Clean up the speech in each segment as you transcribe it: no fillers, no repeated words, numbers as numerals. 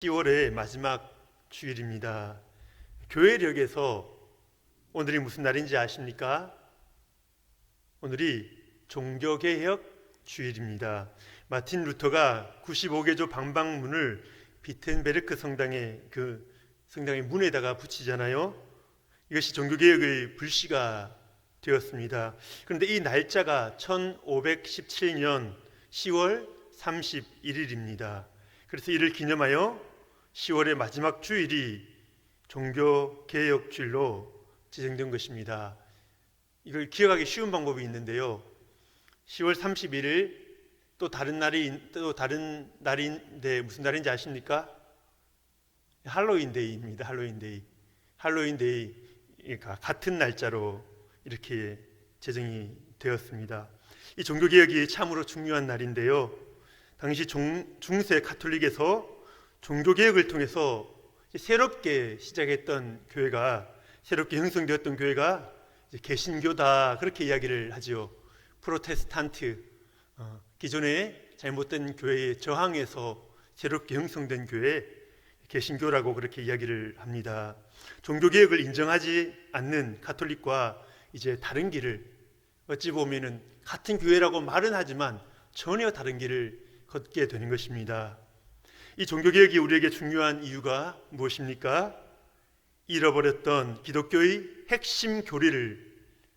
10월의 마지막 주일입니다. 교회력에서 오늘이 무슨 날인지 아십니까? 오늘이 종교개혁 주일입니다. 마틴 루터가 95개조 방방문을 비텐베르크 성당의 성당의 문에다가 붙이잖아요. 이것이 종교개혁의 불씨가 되었습니다. 그런데 이 날짜가 1517년 10월 31일입니다. 그래서 이를 기념하여 10월의 마지막 주일이 종교개혁주일로 지정된 것입니다. 이걸 기억하기 쉬운 방법이 있는데요. 10월 31일 또 다른 날인데 무슨 날인지 아십니까? 할로윈데이입니다. 할로윈데이가 같은 날짜로 이렇게 제정이 되었습니다. 이 종교개혁이 참으로 중요한 날인데요. 당시 중세 가톨릭에서 종교개혁을 통해서 새롭게 시작했던 교회가, 새롭게 형성되었던 교회가 개신교다, 그렇게 이야기를 하지요. 프로테스탄트, 기존의 잘못된 교회에 저항해서 새롭게 형성된 교회, 개신교라고 그렇게 이야기를 합니다. 종교개혁을 인정하지 않는 가톨릭과 이제 다른 길을, 어찌 보면은 같은 교회라고 말은 하지만 전혀 다른 길을 걷게 되는 것입니다. 이 종교개혁이 우리에게 중요한 이유가 무엇입니까? 잃어버렸던 기독교의 핵심 교리를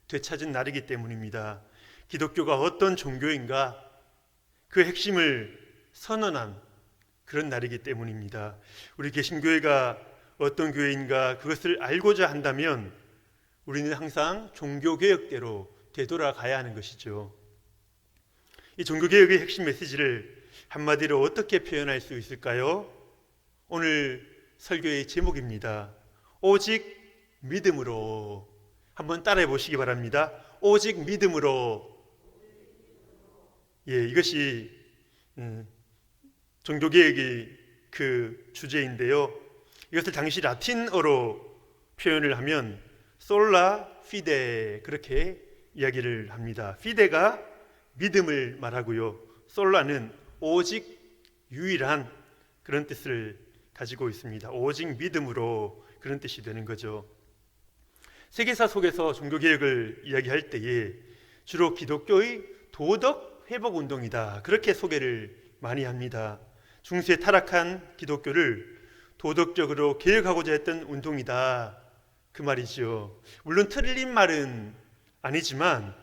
되찾은 날이기 때문입니다. 기독교가 어떤 종교인가, 그 핵심을 선언한 그런 날이기 때문입니다. 우리 개신교회가 어떤 교회인가 그것을 알고자 한다면 우리는 항상 종교개혁대로 되돌아가야 하는 것이죠. 이 종교개혁의 핵심 메시지를 한마디로 어떻게 표현할 수 있을까요? 오늘 설교의 제목입니다. 오직 믿음으로. 한번 따라해 보시기 바랍니다. 오직 믿음으로. 이것이 종교개혁의 그 주제인데요. 이것을 당시 라틴어로 표현을 하면 솔라 피데, 그렇게 이야기를 합니다. 피데가 믿음을 말하고요, 솔라는 오직, 유일한, 그런 뜻을 가지고 있습니다. 오직 믿음으로, 그런 뜻이 되는 거죠. 세계사 속에서 종교개혁을 이야기할 때에 주로 기독교의 도덕 회복 운동이다, 그렇게 소개를 많이 합니다. 중세 타락한 기독교를 도덕적으로 개혁하고자 했던 운동이다, 그 말이죠. 물론 틀린 말은 아니지만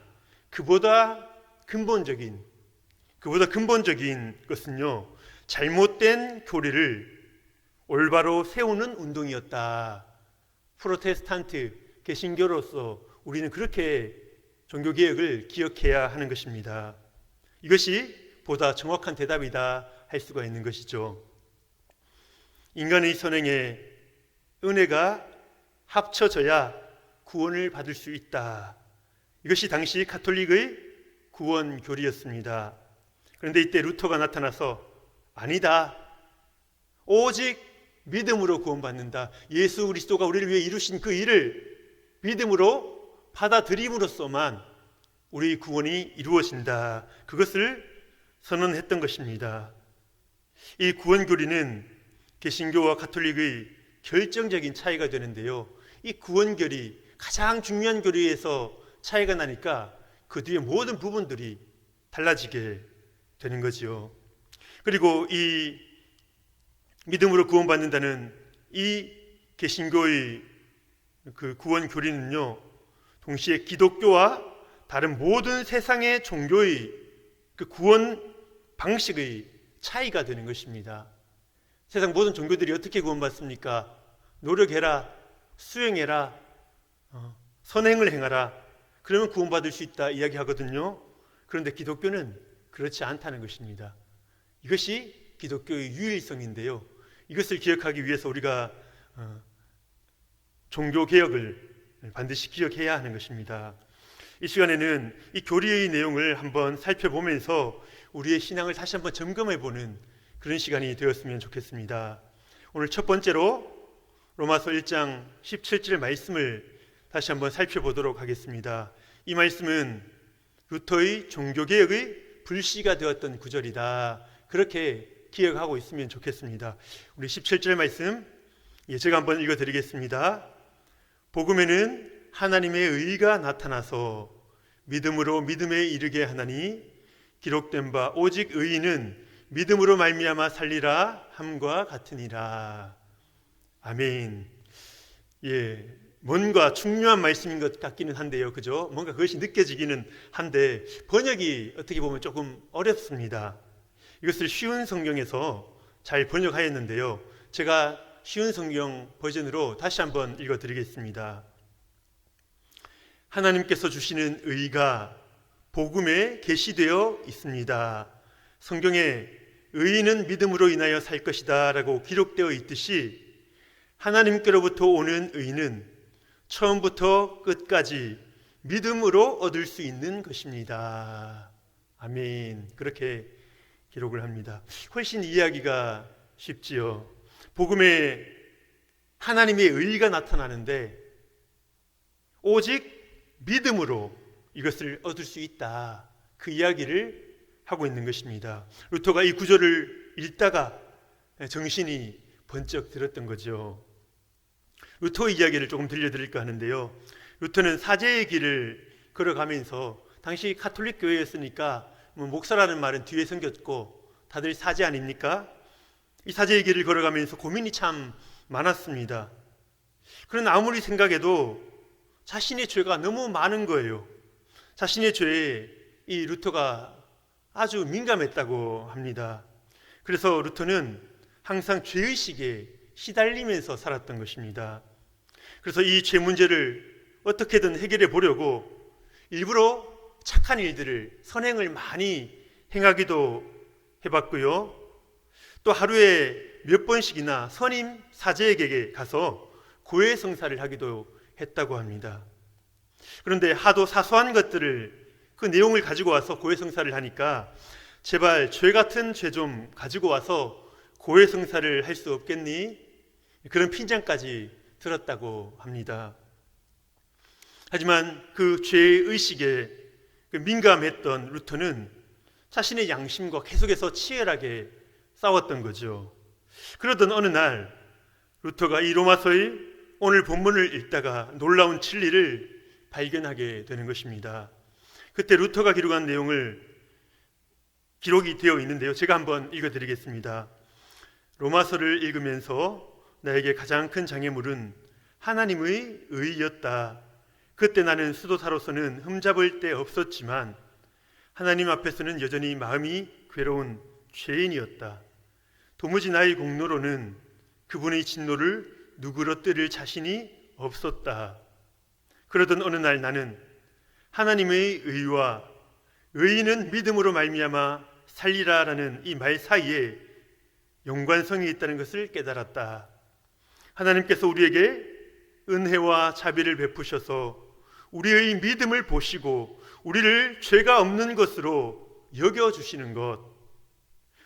그보다 근본적인 것은요, 잘못된 교리를 올바로 세우는 운동이었다. 프로테스탄트 개신교로서 우리는 그렇게 종교개혁을 기억해야 하는 것입니다. 이것이 보다 정확한 대답이다 할 수가 있는 것이죠. 인간의 선행에 은혜가 합쳐져야 구원을 받을 수 있다. 이것이 당시 가톨릭의 구원 교리였습니다. 그런데 이때 루터가 나타나서 아니다, 오직 믿음으로 구원받는다. 예수 그리스도가 우리를 위해 이루신 그 일을 믿음으로 받아들임으로써만 우리 구원이 이루어진다, 그것을 선언했던 것입니다. 이 구원 교리는 개신교와 가톨릭의 결정적인 차이가 되는데요, 이 구원 교리, 가장 중요한 교리에서 차이가 나니까 그 뒤에 모든 부분들이 달라지게 되는 거지요. 그리고 이 믿음으로 구원받는다는 이 개신교의 그 구원 교리는요, 동시에 기독교와 다른 모든 세상의 종교의 그 구원 방식의 차이가 되는 것입니다. 세상 모든 종교들이 어떻게 구원받습니까? 노력해라, 수행해라, 선행을 행하라, 그러면 구원받을 수 있다 이야기하거든요. 그런데 기독교는 그렇지 않다는 것입니다. 이것이 기독교의 유일성인데요, 이것을 기억하기 위해서 우리가 종교개혁을 반드시 기억해야 하는 것입니다. 이 시간에는 이 교리의 내용을 한번 살펴보면서 우리의 신앙을 다시 한번 점검해보는 그런 시간이 되었으면 좋겠습니다. 오늘 첫 번째로 로마서 1장 17절 말씀을 다시 한번 살펴보도록 하겠습니다. 이 말씀은 루터의 종교개혁의 불씨가 되었던 구절이다, 그렇게 기억하고 있으면 좋겠습니다. 우리 17절 말씀 제가 한번 읽어드리겠습니다. 복음에는 하나님의 의가 나타나서 믿음으로 믿음에 이르게 하나니 기록된 바 오직 의인은 믿음으로 말미암아 살리라 함과 같으니라. 아멘. 뭔가 중요한 말씀인 것 같기는 한데요, 그죠? 뭔가 그것이 느껴지기는 한데 번역이 어떻게 보면 조금 어렵습니다. 이것을 쉬운 성경에서 잘 번역하였는데요, 제가 쉬운 성경 버전으로 다시 한번 읽어드리겠습니다. 하나님께서 주시는 의가 복음에 계시되어 있습니다. 성경에 의인은 믿음으로 인하여 살 것이다 라고 기록되어 있듯이 하나님께로부터 오는 의는 처음부터 끝까지 믿음으로 얻을 수 있는 것입니다. 아멘. 그렇게 기록을 합니다. 훨씬 이해하기가 쉽지요. 복음에 하나님의 의가 나타나는데 오직 믿음으로 이것을 얻을 수 있다, 그 이야기를 하고 있는 것입니다. 루터가 이 구절을 읽다가 정신이 번쩍 들었던 거죠. 루터의 이야기를 조금 들려드릴까 하는데요, 루터는 사제의 길을 걸어가면서, 당시 가톨릭 교회였으니까 목사라는 말은 뒤에 생겼고 다들 사제 아닙니까? 이 사제의 길을 걸어가면서 고민이 참 많았습니다. 그러나 아무리 생각해도 자신의 죄가 너무 많은 거예요. 자신의 죄에 이 루터가 아주 민감했다고 합니다. 그래서 루터는 항상 죄의식에 시달리면서 살았던 것입니다. 그래서 이 죄 문제를 어떻게든 해결해 보려고 일부러 착한 일들을, 선행을 많이 행하기도 해봤고요, 또 하루에 몇 번씩이나 선임 사제에게 가서 고해성사를 하기도 했다고 합니다. 그런데 하도 사소한 것들을, 그 내용을 가지고 와서 고해성사를 하니까 제발 죄 같은 죄 좀 가지고 와서 고해성사를 할 수 없겠니? 그런 핀잔까지 들었다고 합니다. 하지만 그 죄의식에 민감했던 루터는 자신의 양심과 계속해서 치열하게 싸웠던 거죠. 그러던 어느 날 루터가 이 로마서의 오늘 본문을 읽다가 놀라운 진리를 발견하게 되는 것입니다. 그때 루터가 기록한 내용을 기록이 되어 있는데요, 제가 한번 읽어드리겠습니다. 로마서를 읽으면서 나에게 가장 큰 장애물은 하나님의 의였다. 그때 나는 수도사로서는 흠잡을 데 없었지만 하나님 앞에서는 여전히 마음이 괴로운 죄인이었다. 도무지 나의 공로로는 그분의 진노를 누그러뜨릴 자신이 없었다. 그러던 어느 날 나는 하나님의 의와 의인은 믿음으로 말미암아 살리라라는 이 말 사이에 연관성이 있다는 것을 깨달았다. 하나님께서 우리에게 은혜와 자비를 베푸셔서 우리의 믿음을 보시고 우리를 죄가 없는 것으로 여겨주시는 것,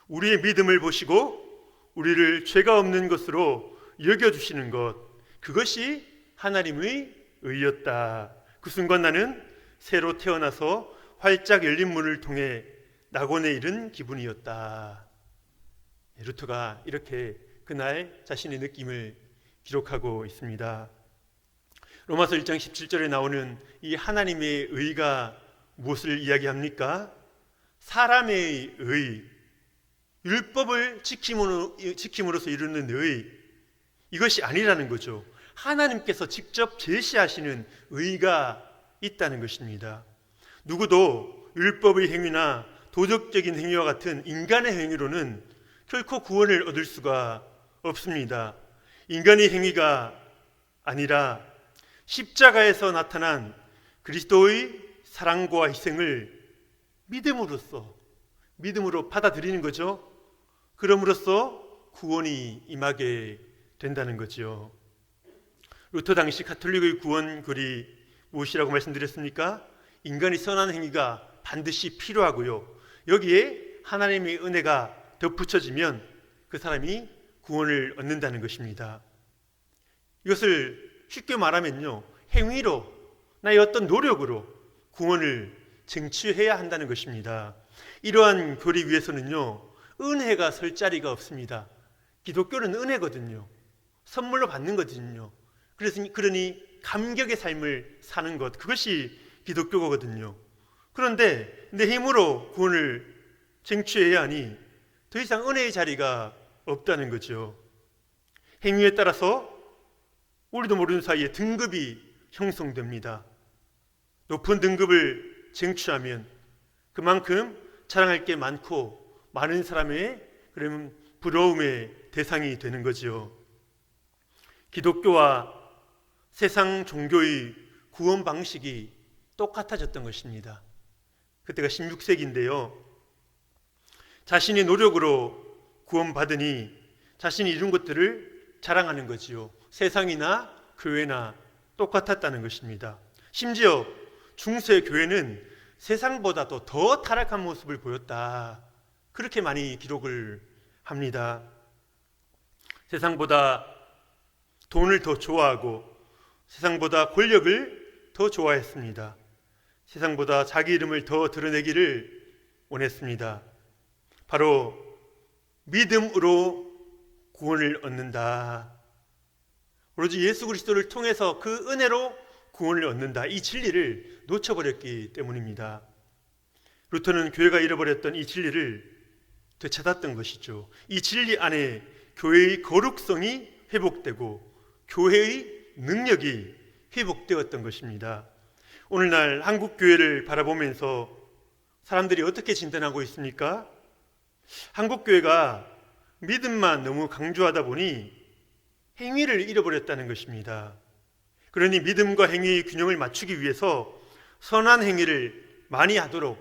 우리의 믿음을 보시고 우리를 죄가 없는 것으로 여겨주시는 것, 그것이 하나님의 의였다. 그 순간 나는 새로 태어나서 활짝 열린 문을 통해 낙원에 이른 기분이었다. 루터가 이렇게 그날 자신의 느낌을 기록하고 있습니다. 로마서 1장 17절에 나오는 이 하나님의 의가 무엇을 이야기합니까? 사람의 의, 율법을 지킴으로써 이루는 의, 이것이 아니라는 거죠. 하나님께서 직접 제시하시는 의가 있다는 것입니다. 누구도 율법의 행위나 도덕적인 행위와 같은 인간의 행위로는 결코 구원을 얻을 수가 없습니다. 인간의 행위가 아니라 십자가에서 나타난 그리스도의 사랑과 희생을 믿음으로 받아들이는 거죠. 그럼으로써 구원이 임하게 된다는 거죠. 루터 당시 가톨릭의 구원글이 무엇이라고 말씀드렸습니까? 인간의 선한 행위가 반드시 필요하고요, 여기에 하나님의 은혜가 덧붙여지면 그 사람이 구원을 얻는다는 것입니다. 이것을 쉽게 말하면요, 행위로, 나의 어떤 노력으로 구원을 쟁취해야 한다는 것입니다. 이러한 교리 위에서는요, 은혜가 설 자리가 없습니다. 기독교는 은혜거든요. 선물로 받는 거거든요. 그러니 감격의 삶을 사는 것, 그것이 기독교거든요. 그런데 내 힘으로 구원을 쟁취해야 하니 더 이상 은혜의 자리가 없다는 거죠. 행위에 따라서 우리도 모르는 사이에 등급이 형성됩니다. 높은 등급을 쟁취하면 그만큼 자랑할 게 많고 많은 사람의 그러면 부러움의 대상이 되는 거죠. 기독교와 세상 종교의 구원 방식이 똑같아졌던 것입니다. 그때가 16세기인데요. 자신의 노력으로 구원받으니 자신이 이룬 것들을 자랑하는 거지요. 세상이나 교회나 똑같았다는 것입니다. 심지어 중세 교회는 세상보다도 더 타락한 모습을 보였다. 그렇게 많이 기록을 합니다. 세상보다 돈을 더 좋아하고 세상보다 권력을 더 좋아했습니다. 세상보다 자기 이름을 더 드러내기를 원했습니다. 바로 믿음으로 구원을 얻는다. 오로지 예수 그리스도를 통해서 그 은혜로 구원을 얻는다. 이 진리를 놓쳐버렸기 때문입니다. 루터는 교회가 잃어버렸던 이 진리를 되찾았던 것이죠. 이 진리 안에 교회의 거룩성이 회복되고 교회의 능력이 회복되었던 것입니다. 오늘날 한국 교회를 바라보면서 사람들이 어떻게 진단하고 있습니까? 한국 교회가 믿음만 너무 강조하다 보니 행위를 잃어버렸다는 것입니다. 그러니 믿음과 행위의 균형을 맞추기 위해서 선한 행위를 많이 하도록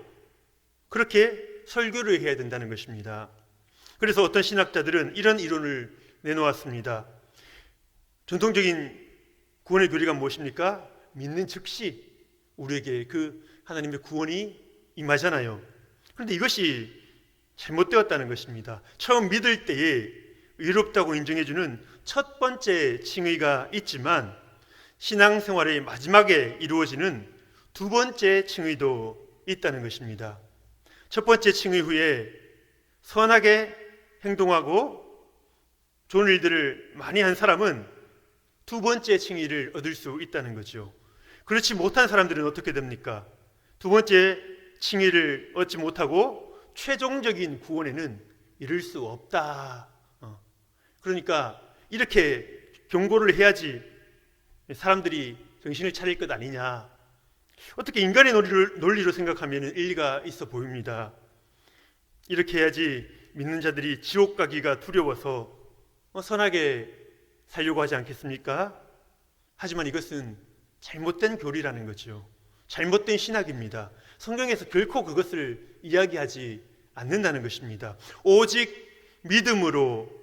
그렇게 설교를 해야 된다는 것입니다. 그래서 어떤 신학자들은 이런 이론을 내놓았습니다. 전통적인 구원의 교리가 무엇입니까? 믿는 즉시 우리에게 그 하나님의 구원이 임하잖아요. 그런데 이것이 잘못되었다는 것입니다. 처음 믿을 때에 의롭다고 인정해주는 첫 번째 칭의가 있지만 신앙생활의 마지막에 이루어지는 두 번째 칭의도 있다는 것입니다. 첫 번째 칭의 후에 선하게 행동하고 좋은 일들을 많이 한 사람은 두 번째 칭의를 얻을 수 있다는 거죠. 그렇지 못한 사람들은 어떻게 됩니까? 두 번째 칭의를 얻지 못하고 최종적인 구원에는 이를 수 없다. 그러니까 이렇게 경고를 해야지 사람들이 정신을 차릴 것 아니냐. 어떻게 인간의 논리로 생각하면 일리가 있어 보입니다. 이렇게 해야지 믿는 자들이 지옥 가기가 두려워서 선하게 살려고 하지 않겠습니까? 하지만 이것은 잘못된 교리라는 거죠. 잘못된 신학입니다. 성경에서 결코 그것을 이야기하지 않는다는 것입니다. 오직 믿음으로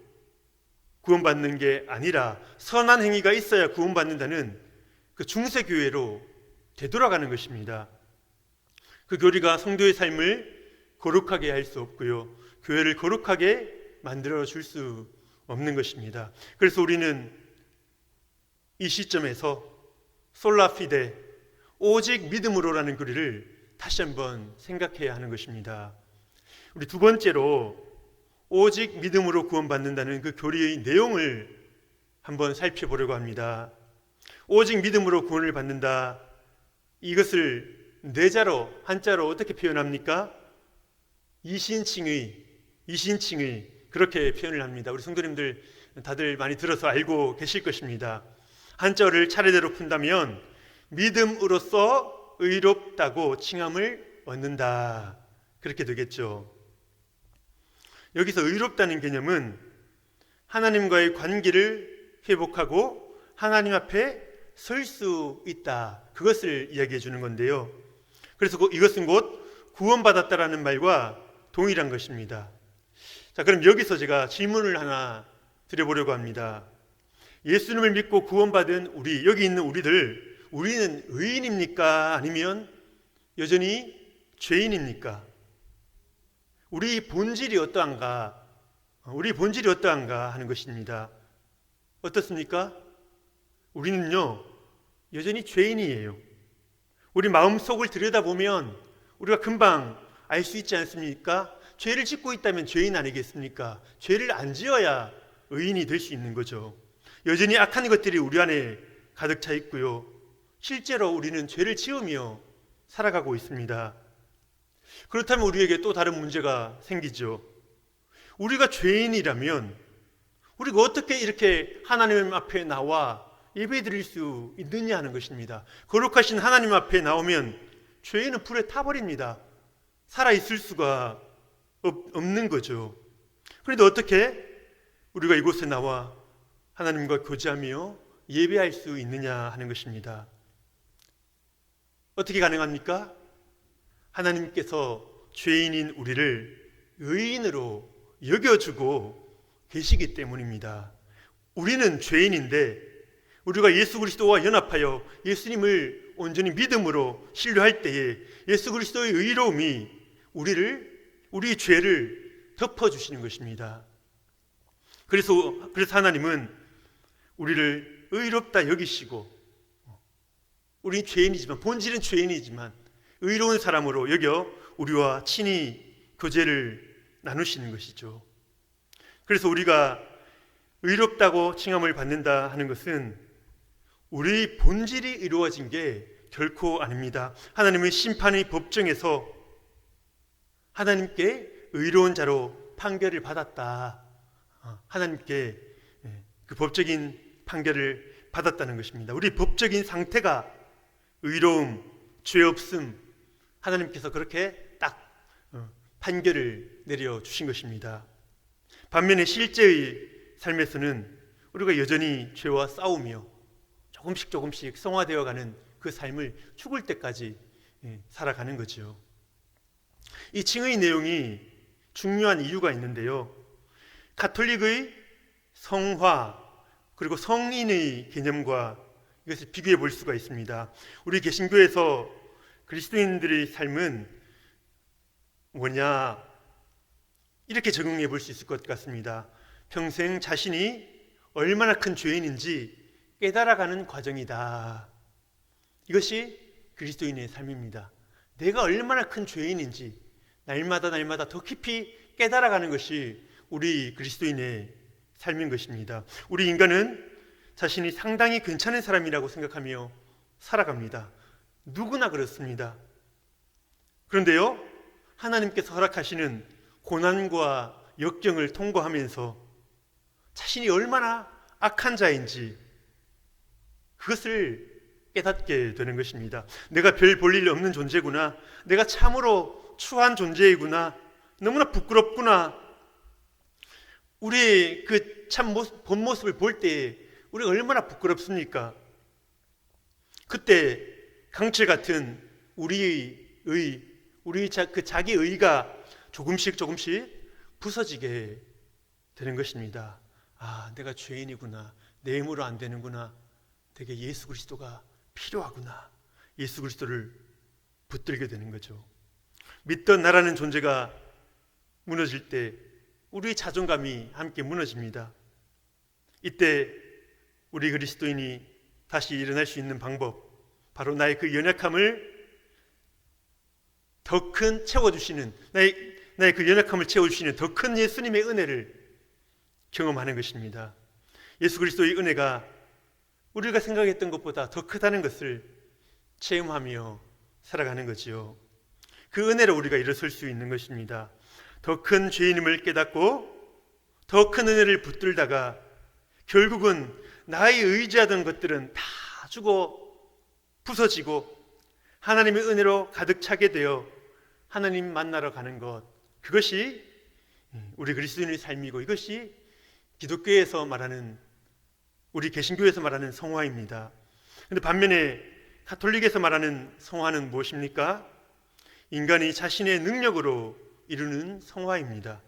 구원받는 게 아니라 선한 행위가 있어야 구원받는다는 그 중세교회로 되돌아가는 것입니다. 그 교리가 성도의 삶을 거룩하게 할 수 없고요. 교회를 거룩하게 만들어 줄 수 없는 것입니다. 그래서 우리는 이 시점에서 솔라피데, 오직 믿음으로라는 교리를 다시 한번 생각해야 하는 것입니다. 우리 두 번째로 오직 믿음으로 구원받는다는 그 교리의 내용을 한번 살펴보려고 합니다. 오직 믿음으로 구원을 받는다. 이것을 네 한자로 어떻게 표현합니까? 이신칭의 그렇게 표현을 합니다. 우리 성도님들 다들 많이 들어서 알고 계실 것입니다. 한자어를 차례대로 푼다면 믿음으로써 의롭다고 칭함을 얻는다. 그렇게 되겠죠. 여기서 의롭다는 개념은 하나님과의 관계를 회복하고 하나님 앞에 설 수 있다. 그것을 이야기해 주는 건데요. 그래서 이것은 곧 구원받았다라는 말과 동일한 것입니다. 자, 그럼 여기서 제가 질문을 하나 드려보려고 합니다. 예수님을 믿고 구원받은 우리, 여기 있는 우리는 의인입니까? 아니면 여전히 죄인입니까? 우리 본질이 어떠한가 하는 것입니다. 어떻습니까? 우리는요, 여전히 죄인이에요. 우리 마음속을 들여다보면 우리가 금방 알 수 있지 않습니까? 죄를 짓고 있다면 죄인 아니겠습니까? 죄를 안 지어야 의인이 될 수 있는 거죠. 여전히 악한 것들이 우리 안에 가득 차 있고요. 실제로 우리는 죄를 지으며 살아가고 있습니다. 그렇다면 우리에게 또 다른 문제가 생기죠. 우리가 죄인이라면 우리가 어떻게 이렇게 하나님 앞에 나와 예배 드릴 수 있느냐 하는 것입니다. 거룩하신 하나님 앞에 나오면 죄인은 불에 타버립니다. 살아있을 수가 없는 거죠. 그런데 어떻게 우리가 이곳에 나와 하나님과 교제하며 예배할 수 있느냐 하는 것입니다. 어떻게 가능합니까? 하나님께서 죄인인 우리를 의인으로 여겨주고 계시기 때문입니다. 우리는 죄인인데 우리가 예수 그리스도와 연합하여 예수님을 온전히 믿음으로 신뢰할 때에 예수 그리스도의 의로움이 우리 죄를 덮어주시는 것입니다. 그래서 하나님은 우리를 의롭다 여기시고, 우리 죄인이지만, 본질은 죄인이지만 의로운 사람으로 여겨 우리와 친히 교제를 나누시는 것이죠. 그래서 우리가 의롭다고 칭함을 받는다 하는 것은 우리 본질이 이루어진 게 결코 아닙니다. 하나님은 심판의 법정에서 하나님께 의로운 자로 판결을 받았다. 하나님께 그 법적인 판결을 받았다는 것입니다. 우리 법적인 상태가 의로움, 죄 없음, 하나님께서 그렇게 딱 판결을 내려주신 것입니다. 반면에 실제의 삶에서는 우리가 여전히 죄와 싸우며 조금씩 성화되어가는 그 삶을 죽을 때까지 살아가는 거죠. 이 칭의 내용이 중요한 이유가 있는데요. 가톨릭의 성화 그리고 성인의 개념과 이것을 비교해 볼 수가 있습니다. 우리 개신교에서 그리스도인들의 삶은 뭐냐, 이렇게 적용해 볼 수 있을 것 같습니다. 평생 자신이 얼마나 큰 죄인인지 깨달아가는 과정이다. 이것이 그리스도인의 삶입니다. 내가 얼마나 큰 죄인인지 날마다 더 깊이 깨달아가는 것이 우리 그리스도인의 삶인 것입니다. 우리 인간은 자신이 상당히 괜찮은 사람이라고 생각하며 살아갑니다. 누구나 그렇습니다. 그런데요, 하나님께서 허락하시는 고난과 역경을 통과하면서 자신이 얼마나 악한 자인지 그것을 깨닫게 되는 것입니다. 내가 별 볼 일 없는 존재구나. 내가 참으로 추한 존재이구나. 너무나 부끄럽구나. 우리의 그 참 본 모습을 볼 때 우리가 얼마나 부끄럽습니까? 그때 강철 같은 우리 그 자기 의가 조금씩 부서지게 되는 것입니다. 아, 내가 죄인이구나. 내 힘으로 안 되는구나. 내게 예수 그리스도가 필요하구나. 예수 그리스도를 붙들게 되는 거죠. 믿던 나라는 존재가 무너질 때 우리의 자존감이 함께 무너집니다. 이때 우리 그리스도인이 다시 일어날 수 있는 방법, 바로 나의 그 연약함을 더 큰 채워주시는, 나의 그 연약함을 채워주시는 더 큰 예수님의 은혜를 경험하는 것입니다. 예수 그리스도의 은혜가 우리가 생각했던 것보다 더 크다는 것을 체험하며 살아가는 거지요. 그 은혜로 우리가 일어설 수 있는 것입니다. 더 큰 죄인임을 깨닫고 더 큰 은혜를 붙들다가 결국은 나의 의지하던 것들은 다 죽어 부서지고 하나님의 은혜로 가득 차게 되어 하나님 만나러 가는 것, 그것이 우리 그리스도인의 삶이고 이것이 기독교에서 말하는, 우리 개신교에서 말하는 성화입니다. 그런데 반면에 가톨릭에서 말하는 성화는 무엇입니까? 인간이 자신의 능력으로 이루는 성화입니다.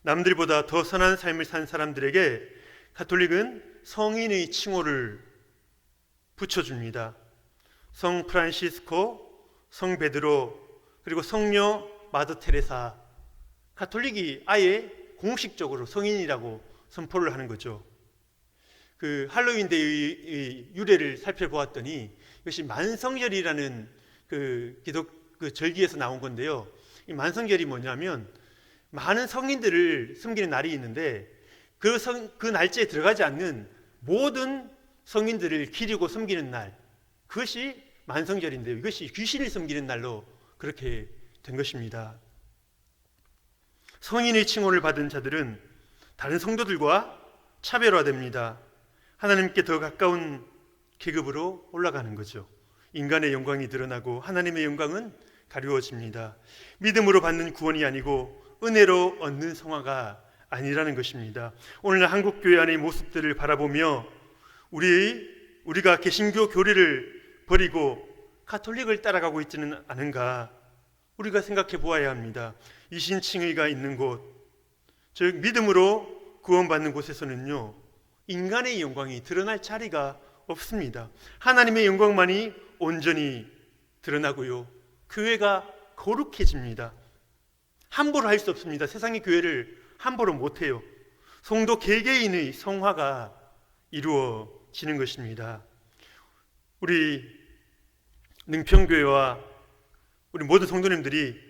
남들보다 더 선한 삶을 산 사람들에게 가톨릭은 성인의 칭호를 붙여줍니다. 성 프란시스코, 성 베드로, 그리고 성녀 마더 테레사, 가톨릭이 아예 공식적으로 성인이라고 선포를 하는 거죠. 그 할로윈 데이의 유래를 살펴보았더니 이것이 만성절이라는 그 절기에서 나온 건데요. 이 만성절이 뭐냐면 많은 성인들을 섬기는 날이 있는데 그 날짜에 들어가지 않는 모든 성인들을 기리고 섬기는 날, 그것이 만성절인데요. 이것이 귀신을 섬기는 날로 그렇게 된 것입니다. 성인의 칭호를 받은 자들은 다른 성도들과 차별화됩니다. 하나님께 더 가까운 계급으로 올라가는 거죠. 인간의 영광이 드러나고 하나님의 영광은 가리워집니다. 믿음으로 받는 구원이 아니고 은혜로 얻는 성화가 아니라는 것입니다. 오늘날 한국교회 안의 모습들을 바라보며 우리가 개신교 교리를 버리고 가톨릭을 따라가고 있지는 않은가 우리가 생각해 보아야 합니다. 이신칭의가 있는 곳, 즉 믿음으로 구원받는 곳에서는요, 인간의 영광이 드러날 자리가 없습니다. 하나님의 영광만이 온전히 드러나고요, 교회가 거룩해집니다. 함부로 할 수 없습니다. 세상의 교회를 함부로 못해요. 성도 개개인의 성화가 이루어지는 것입니다. 우리 능평교회와 우리 모든 성도님들이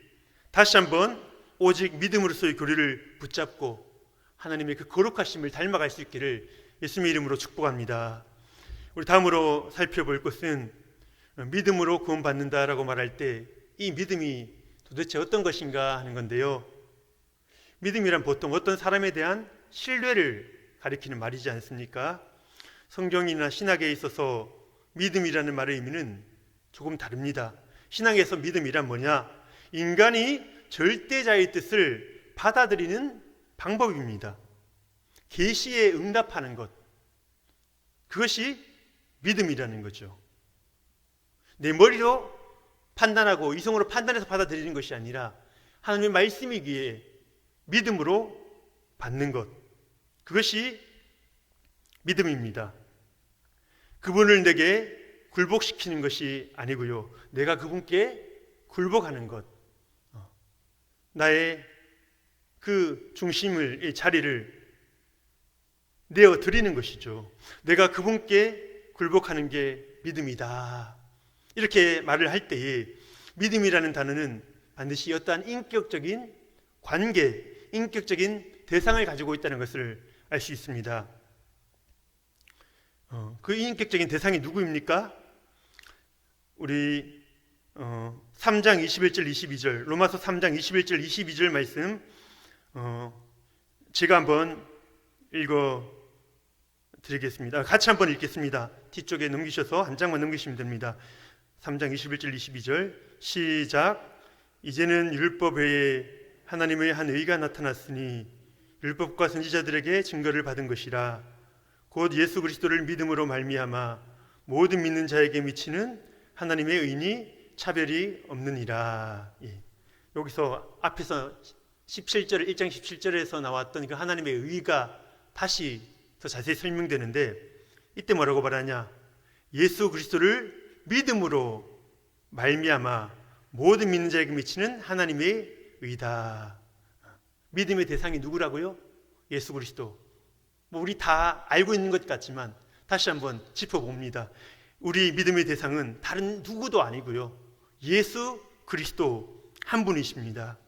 다시 한번 오직 믿음으로서의 교리를 붙잡고 하나님의 그 거룩하심을 닮아갈 수 있기를 예수님의 이름으로 축복합니다. 우리 다음으로 살펴볼 것은 믿음으로 구원받는다라고 말할 때 이 믿음이 도대체 어떤 것인가 하는 건데요. 믿음이란 보통 어떤 사람에 대한 신뢰를 가리키는 말이지 않습니까? 성경이나 신학에 있어서 믿음이라는 말의 의미는 조금 다릅니다. 신학에서 믿음이란 뭐냐? 인간이 절대자의 뜻을 받아들이는 방법입니다. 계시에 응답하는 것, 그것이 믿음이라는 거죠. 내 머리로 판단하고 이성으로 판단해서 받아들이는 것이 아니라 하나님의 말씀이기에 믿음으로 받는 것, 그것이 믿음입니다. 그분을 내게 굴복시키는 것이 아니고요, 내가 그분께 굴복하는 것, 나의 그 중심을, 이 자리를 내어드리는 것이죠. 내가 그분께 굴복하는 게 믿음이다, 이렇게 말을 할 때에 믿음이라는 단어는 반드시 어떠한 인격적인 관계, 인격적인 대상을 가지고 있다는 것을 알 수 있습니다. 그 인격적인 대상이 누구입니까? 우리 3장 21절 22절, 로마서 3장 21절 22절 말씀 제가 한번 읽어 드리겠습니다. 같이 한번 읽겠습니다. 뒤쪽에 넘기셔서 한 장만 넘기시면 됩니다. 3장 21절 22절 시작. 이제는 율법 외에 하나님의 한 의가 나타났으니 율법과 선지자들에게 증거를 받은 것이라. 곧 예수 그리스도를 믿음으로 말미암아 모든 믿는 자에게 미치는 하나님의 의니 차별이 없느니라. 여기서 앞에서 17절 1장 17절에서 나왔던 그 하나님의 의가 다시 더 자세히 설명되는데, 이때 뭐라고 말하냐? 예수 그리스도를 믿음으로 말미암아 모든 믿는 자에게 미치는 하나님의 의다. 믿음의 대상이 누구라고요? 예수 그리스도. 우리 다 알고 있는 것 같지만 다시 한번 짚어봅니다. 우리 믿음의 대상은 다른 누구도 아니고요, 예수 그리스도 한 분이십니다.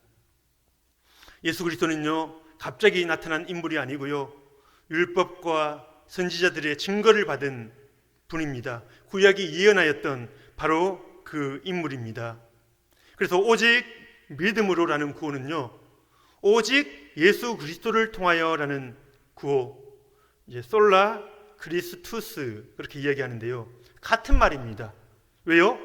예수 그리스도는요, 갑자기 나타난 인물이 아니고요, 율법과 선지자들의 증거를 받은 분입니다. 구약이 예언하였던 바로 그 인물입니다. 그래서 오직 믿음으로라는 구호는요, 오직 예수 그리스도를 통하여라는 구호, 이제 솔라 크리스투스 그렇게 이야기하는데요, 같은 말입니다. 왜요?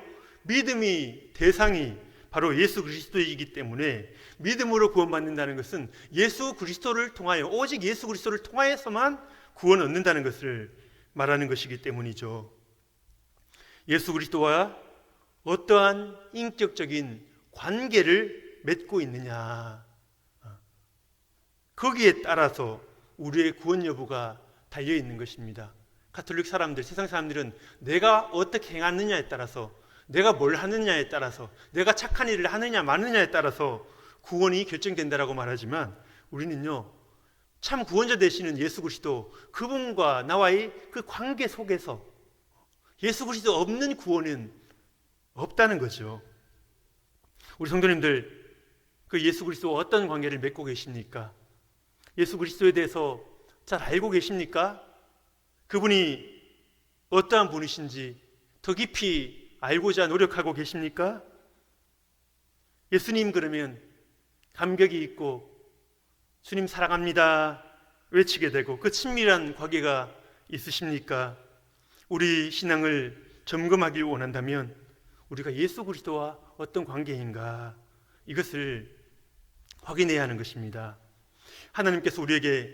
믿음이 대상이 바로 예수 그리스도이기 때문에 믿음으로 구원받는다는 것은 예수 그리스도를 통하여, 오직 예수 그리스도를 통하여서만 구원 얻는다는 것을 말하는 것이기 때문이죠. 예수 그리스도와 어떠한 인격적인 관계를 맺고 있느냐, 거기에 따라서 우리의 구원 여부가 달려 있는 것입니다. 가톨릭 사람들, 세상 사람들은 내가 어떻게 행하느냐에 따라서, 내가 뭘 하느냐에 따라서, 내가 착한 일을 하느냐 마느냐에 따라서 구원이 결정된다라고 말하지만, 우리는요, 참 구원자 되시는 예수 그리스도, 그분과 나와의 그 관계 속에서 예수 그리스도 없는 구원은 없다는 거죠. 우리 성도님들, 그 예수 그리스도와 어떤 관계를 맺고 계십니까? 예수 그리스도에 대해서 잘 알고 계십니까? 그분이 어떠한 분이신지 더 깊이 알고자 노력하고 계십니까? 예수님 그러면 감격이 있고 주님 사랑합니다 외치게 되고 그 친밀한 관계가 있으십니까? 우리 신앙을 점검하길 원한다면 우리가 예수 그리스도와 어떤 관계인가 이것을 확인해야 하는 것입니다. 하나님께서 우리에게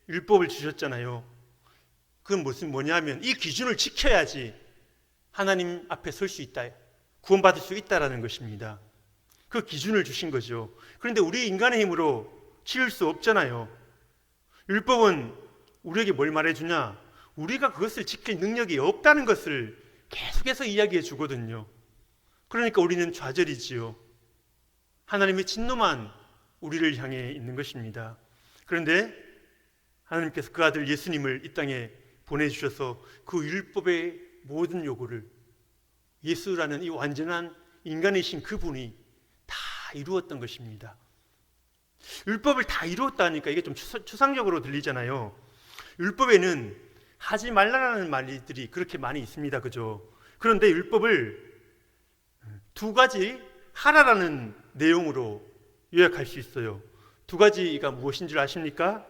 율법을 주셨잖아요. 그건 뭐냐면 이 기준을 지켜야지 하나님 앞에 설 수 있다, 구원받을 수 있다라는 것입니다. 그 기준을 주신 거죠. 그런데 우리 인간의 힘으로 지을 수 없잖아요. 율법은 우리에게 뭘 말해주냐? 우리가 그것을 지킬 능력이 없다는 것을 계속해서 이야기해 주거든요. 그러니까 우리는 좌절이지요. 하나님의 진노만 우리를 향해 있는 것입니다. 그런데 하나님께서 그 아들 예수님을 이 땅에 보내주셔서 그 율법의 모든 요구를 예수라는 이 완전한 인간이신 그분이 다 이루었던 것입니다. 율법을 다 이루었다니까 이게 좀 추상적으로 들리잖아요. 율법에는 하지 말라라는 말들이 그렇게 많이 있습니다. 그죠? 그런데 율법을 두 가지 하라라는 내용으로 요약할 수 있어요. 두 가지가 무엇인 줄 아십니까?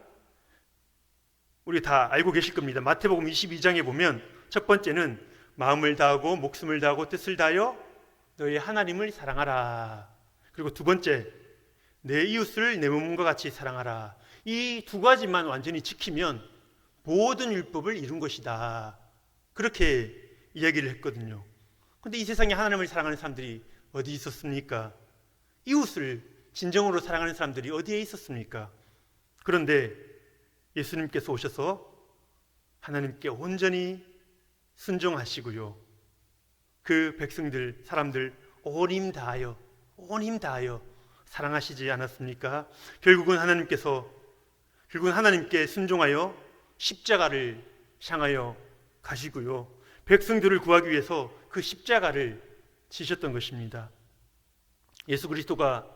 우리 다 알고 계실 겁니다. 마태복음 22장에 보면 첫 번째는 마음을 다하고 목숨을 다하고 뜻을 다하여 너의 하나님을 사랑하라. 그리고 두 번째, 내 이웃을 내 몸과 같이 사랑하라. 이 두 가지만 완전히 지키면 모든 율법을 이룬 것이다. 그렇게 이야기를 했거든요. 그런데 이 세상에 하나님을 사랑하는 사람들이 어디 있었습니까? 이웃을 진정으로 사랑하는 사람들이 어디에 있었습니까? 그런데 예수님께서 오셔서 하나님께 온전히 순종하시고요. 그 백성들, 사람들 온 힘 다하여 사랑하시지 않았습니까? 결국은 하나님께 순종하여 십자가를 향하여 가시고요. 백성들을 구하기 위해서 그 십자가를 지셨던 것입니다. 예수 그리스도가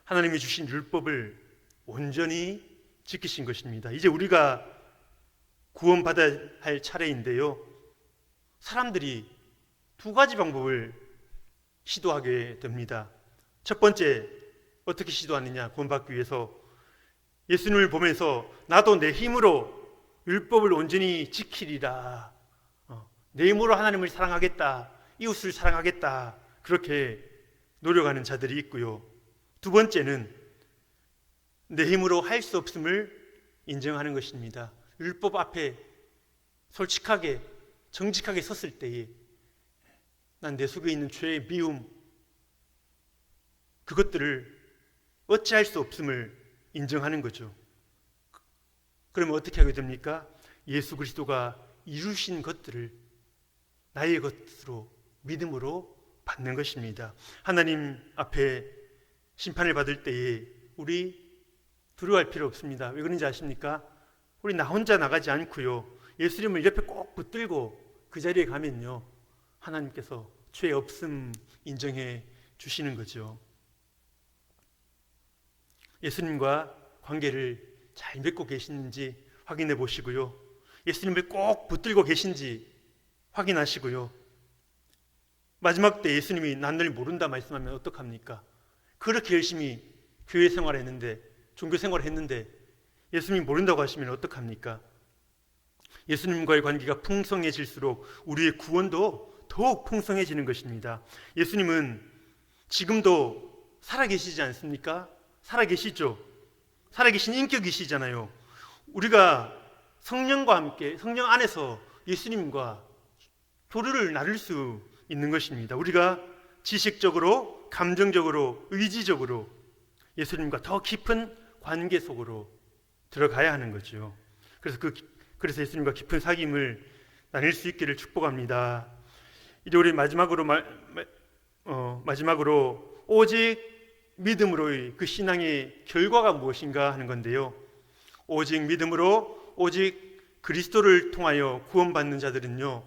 하나님이 주신 율법을 온전히 지키신 것입니다. 이제 우리가 구원받아야 할 차례인데요. 사람들이 두 가지 방법을 시도하게 됩니다. 첫 번째, 어떻게 시도하느냐? 구원받기 위해서 예수님을 보면서 나도 내 힘으로 율법을 온전히 지키리라. 내 힘으로 하나님을 사랑하겠다. 이웃을 사랑하겠다. 그렇게 노력하는 자들이 있고요. 두 번째는 내 힘으로 할 수 없음을 인정하는 것입니다. 율법 앞에 솔직하게 정직하게 섰을 때에 난 내 속에 있는 죄의 미움, 그것들을 어찌할 수 없음을 인정하는 거죠. 그러면 어떻게 하게 됩니까? 예수 그리스도가 이루신 것들을 나의 것으로 믿음으로 받는 것입니다. 하나님 앞에 심판을 받을 때에 우리 두려워할 필요 없습니다. 왜 그런지 아십니까? 우리 나 혼자 나가지 않고요. 예수님을 옆에 꼭 붙들고 그 자리에 가면요. 하나님께서 죄 없음 인정해 주시는 거죠. 예수님과 관계를 잘 맺고 계시는지 확인해 보시고요. 예수님을 꼭 붙들고 계신지 확인하시고요. 마지막 때 예수님이 난 널 모른다 말씀하면 어떡합니까? 그렇게 열심히 교회 생활했는데, 종교 생활했는데 예수님이 모른다고 하시면 어떡합니까? 예수님과의 관계가 풍성해질수록 우리의 구원도 더욱 풍성해지는 것입니다. 예수님은 지금도 살아계시지 않습니까? 살아계시죠. 살아계신 인격이시잖아요. 우리가 성령과 함께 성령 안에서 예수님과 교류를 나눌 수 있는 것입니다. 우리가 지식적으로, 감정적으로, 의지적으로 예수님과 더 깊은 관계 속으로 들어가야 하는 거죠. 그래서 예수님과 깊은 사귐을 나눌 수 있기를 축복합니다. 이제 우리 마지막으로 오직 믿음으로의 그 신앙의 결과가 무엇인가 하는 건데요. 오직 믿음으로 오직 그리스도를 통하여 구원받는 자들은요,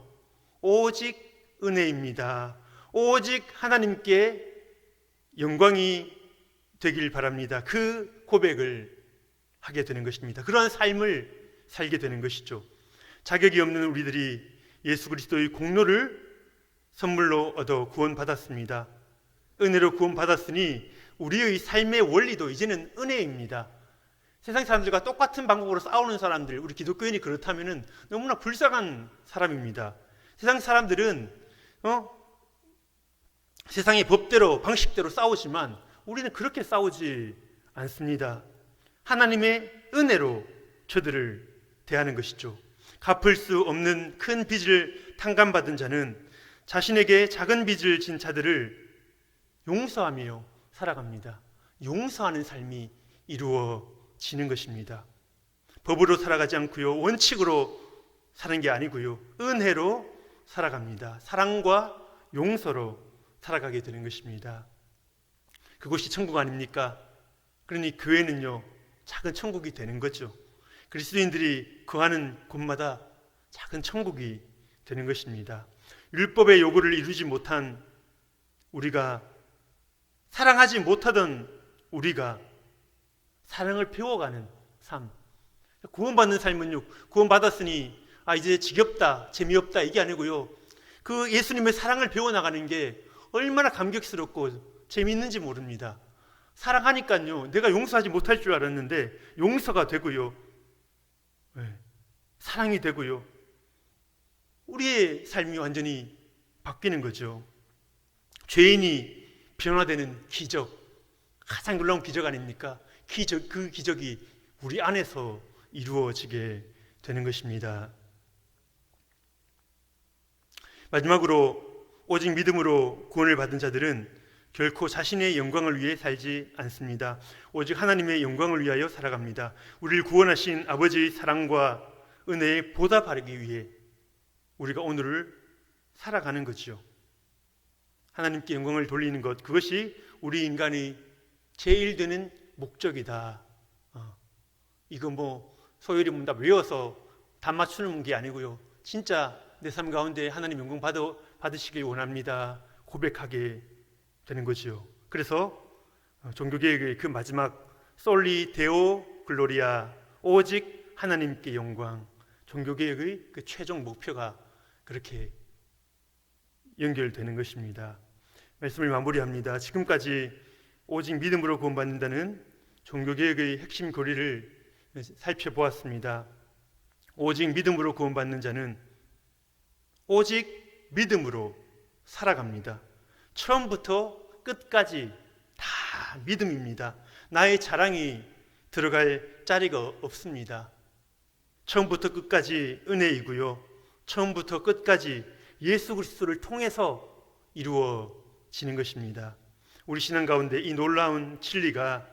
오직 은혜입니다. 오직 하나님께 영광이 되길 바랍니다. 그 고백을 하게 되는 것입니다. 그러한 삶을 살게 되는 것이죠. 자격이 없는 우리들이 예수 그리스도의 공로를 선물로 얻어 구원받았습니다. 은혜로 구원받았으니 우리의 삶의 원리도 이제는 은혜입니다. 세상 사람들과 똑같은 방법으로 싸우는 사람들, 우리 기독교인이 그렇다면 너무나 불쌍한 사람입니다. 세상 사람들은 세상의 법대로 방식대로 싸우지만 우리는 그렇게 싸우지 않습니다. 하나님의 은혜로 저들을 대하는 것이죠. 갚을 수 없는 큰 빚을 탕감받은 자는 자신에게 작은 빚을 진 자들을 용서하며 살아갑니다. 용서하는 삶이 이루어지는 것입니다. 법으로 살아가지 않고요, 원칙으로 사는 게 아니고요, 은혜로 살아갑니다. 사랑과 용서로 살아가게 되는 것입니다. 그것이 천국 아닙니까? 그러니 교회는요, 작은 천국이 되는 거죠. 그리스도인들이 거하는 곳마다 작은 천국이 되는 것입니다. 율법의 요구를 이루지 못한 우리가, 사랑하지 못하던 우리가 사랑을 배워가는 삶. 구원받는 삶은요, 구원받았으니 이제 지겹다, 재미없다 이게 아니고요, 그 예수님의 사랑을 배워나가는 게 얼마나 감격스럽고 재미있는지 모릅니다. 사랑하니까요, 내가 용서하지 못할 줄 알았는데 용서가 되고요, 사랑이 되고요, 우리의 삶이 완전히 바뀌는 거죠. 죄인이 변화되는 기적, 가장 놀라운 기적 아닙니까? 그 기적이 우리 안에서 이루어지게 되는 것입니다. 마지막으로 오직 믿음으로 구원을 받은 자들은 결코 자신의 영광을 위해 살지 않습니다. 오직 하나님의 영광을 위하여 살아갑니다. 우리를 구원하신 아버지의 사랑과 은혜에 보답하기 위해 우리가 오늘을 살아가는 거죠. 하나님께 영광을 돌리는 것, 그것이 우리 인간의 제일 되는 목적이다. 이거 소요리 문답 외워서 다 맞추는 게 아니고요, 진짜 내 삶 가운데 하나님 영광 받으시길 원합니다. 고백하게 되는 거죠. 그래서 종교개혁의 그 마지막 솔리 데오 글로리아, 오직 하나님께 영광, 종교개혁의 그 최종 목표가 그렇게 연결되는 것입니다. 말씀을 마무리합니다. 지금까지 오직 믿음으로 구원받는다는 종교개혁의 핵심 교리를 살펴보았습니다. 오직 믿음으로 구원받는 자는 오직 믿음으로 살아갑니다. 처음부터 끝까지 다 믿음입니다. 나의 자랑이 들어갈 자리가 없습니다. 처음부터 끝까지 은혜이고요, 처음부터 끝까지 예수 그리스도를 통해서 이루어지는 것입니다. 우리 신앙 가운데 이 놀라운 진리가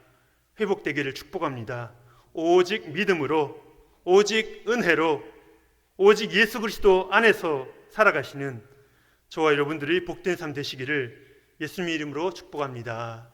회복되기를 축복합니다. 오직 믿음으로, 오직 은혜로, 오직 예수 그리스도 안에서 살아가시는 저와 여러분들이 복된 삶 되시기를 예수님의 이름으로 축복합니다.